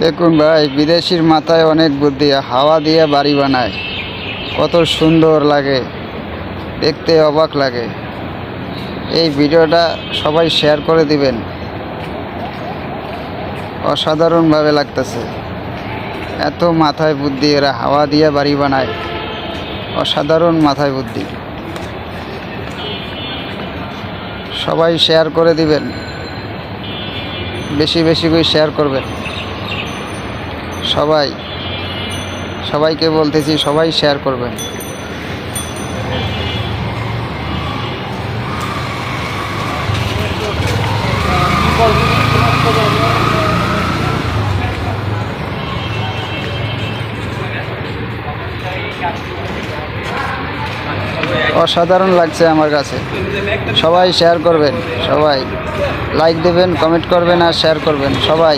দেখুন ভাই, বিদেশির মাথায় অনেক বুদ্ধি, হাওয়া দিয়ে বাড়ি বানায়। কত সুন্দর লাগে, দেখতে অবাক লাগে। এই ভিডিওটা সবাই শেয়ার করে দিবেন। অসাধারণভাবে লাগতেছে। এত মাথায় বুদ্ধি, এরা হাওয়া দিয়ে বাড়ি বানায়। অসাধারণ মাথায় বুদ্ধি। সবাই শেয়ার করে দিবেন, বেশি বেশি করে শেয়ার করবেন। সবাইকে বলতেছি, সবাই শেয়ার করবেন। অসাধারণ লাগছে আমার কাছে। সবাই শেয়ার করবেন, সবাই লাইক দেবেন, কমেন্ট করবেন আর শেয়ার করবেন সবাই।